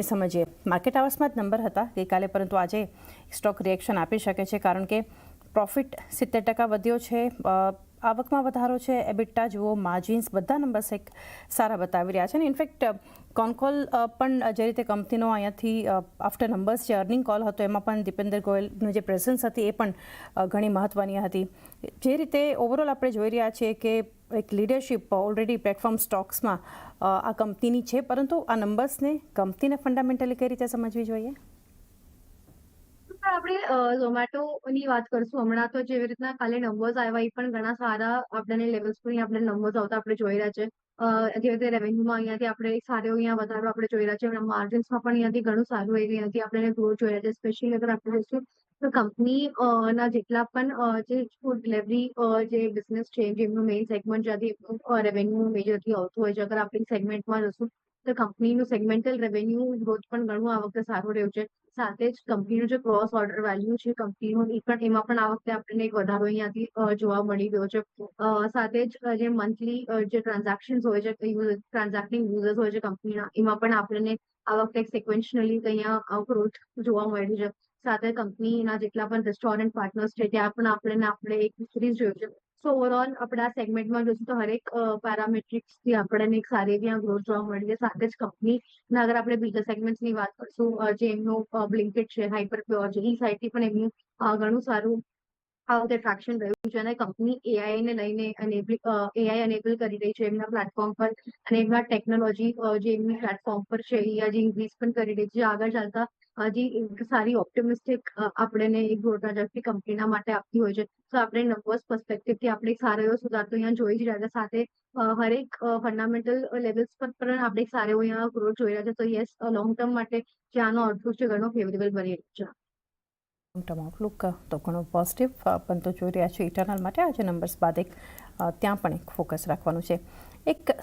સમજીએ માર્કેટ અવર્સમાં જ નંબર હતા ગઈકાલે, પરંતુ આજે સ્ટોક રિએક્શન આપી શકે છે કારણ કે પ્રોફિટ 70% વધ્યો છે, આવકમાં વધારો છે, એબિટા જુઓ, માર્જિન્સ બધા નંબર્સ એક સારા બતાવી રહ્યા છે. અને ઇનફેક્ટ કોલ પણ જે રીતે કંપનીનો અહીંયાથી આફ્ટર નંબર્સ જે અર્નિંગ કોલ હતો એમાં પણ દીપેન્દર ગોયલની જે પ્રેઝન્સ હતી એ પણ ઘણી મહત્ત્વની હતી. જે રીતે ઓવરઓલ આપણે જોઈ રહ્યા છીએ કે એક લીડરશિપ ઓલરેડી પ્લેટફોર્મ સ્ટોક્સમાં આ કંપનીની છે, પરંતુ આ નંબર્સને કંપનીને ફંડામેન્ટલી કઈ રીતે સમજવી જોઈએ? આપણે ઝોમેટોની વાત કરશું. હમણાં તો જેવી રીતના કાલે નંબર્સ આવ્યા એ પણ ઘણા સારા આપણને લેવલ્સ પર આપણે નંબર્સ આવતા આપણે જોઈ રહ્યા છે. જે રીતે રેવન્યુમાં અહીંયાથી આપણે સારો અહીંયા વધારો આપણે જોઈ રહ્યા છે. માર્જિન્સમાં પણ અહીંયાથી ઘણું સારું અહીંયાથી આપણે ગ્રોથ જોઈ રહ્યા છે. સ્પેશિયલી અગર આપણે જોઈશું તો કંપની ના જેટલા પણ જે ફૂડ ડિલિવરી જે બિઝનેસ છે, જેમનું મેઇન સેગમેન્ટ જ્યાંથી રેવન્યુ મેજરથી આવતું હોય છે, અગર આપણે સેગમેન્ટમાં જશું તો કંપનીનું સેગમેન્ટલ રેવન્યુ ગ્રોથ પણ ઘણું આ વખતે સારું રહ્યું છે. સાથે જ કંપનીનું જે ક્રોસ ઓર્ડર વેલ્યુ છે કંપનીનું એમાં પણ આ વખતે આપણને એક વધારો અહીંયાથી જોવા મળી રહ્યો છે. સાથે જ જે મંથલી જે ટ્રાન્ઝેક્શન્સ હોય છે, ટ્રાન્ઝેક્ટિંગ યુઝર્સ હોય છે કંપનીના, એમાં પણ આપણને આ વખતે સિક્વન્શિયલી અહીંયા ગ્રોથ જોવા મળ્યું છે. સાથે કંપનીના જેટલા પણ રેસ્ટોરન્ટ પાર્ટનર્સ છે ત્યાં પણ આપણે એક સિરીઝ જોયું છે. સો ઓવરઓલ આપણે આ સેગમેન્ટમાં જોઈશું તો હરેક પેરામેટ્રિક્સથી આપણને એક સારી એવી ગ્રોથ જોવા મળી છે. સાથે જ કંપનીના અગર આપણે બીજા સેગમેન્ટ્સની વાત કરશું, જે એમનું બ્લિંકિટ છે, હાઇપર પ્યોર છે, એ સાઇડથી પણ એમનું ઘણું સારું આ વખતે ટ્રેક્શન રહ્યું છે. અને કંપની એઆઈને લઈને એઆઈ એનેબલ કરી રહી છે એમના પ્લેટફોર્મ પર, અને એમના ટેકનોલોજી જે એમની પ્લેટફોર્મ પર છે એ હજી ઇન્ક્રીઝ પણ કરી રહી છે. આગળ ચાલતા હજી એક સારી ઓપ્ટિમિસ્ટિક આપણને એક ગ્રોથ ટ્રેજેક્ટરી કંપનીના માટે આપતી હોય છે. તો આપણે નંબર્સ પર્સપેક્ટિવથી આપણે એક સારો એવો સુધાર તો અહીંયા જોઈ જ રહ્યા છે. સાથે હરેક ફંડામેન્ટલ લેવલ્સ પર પણ આપણે એક સારો અહીંયા ગ્રોથ જોઈ રહ્યા છે. તો યસ, લોંગ ટર્મ માટે જે આનો આઉટલુક છે ઘણો ફેવરેબલ બની રહ્યું છે. લોંગ ટર્મ આઉટલુક તો ઘણું પોઝિટિવ પણ તો જોઈ રહ્યા છે ઇટરનલ માટે આજે નંબર્સ બાદ એક ત્યાં પણ એક ફોકસ રાખવાનું છે. એક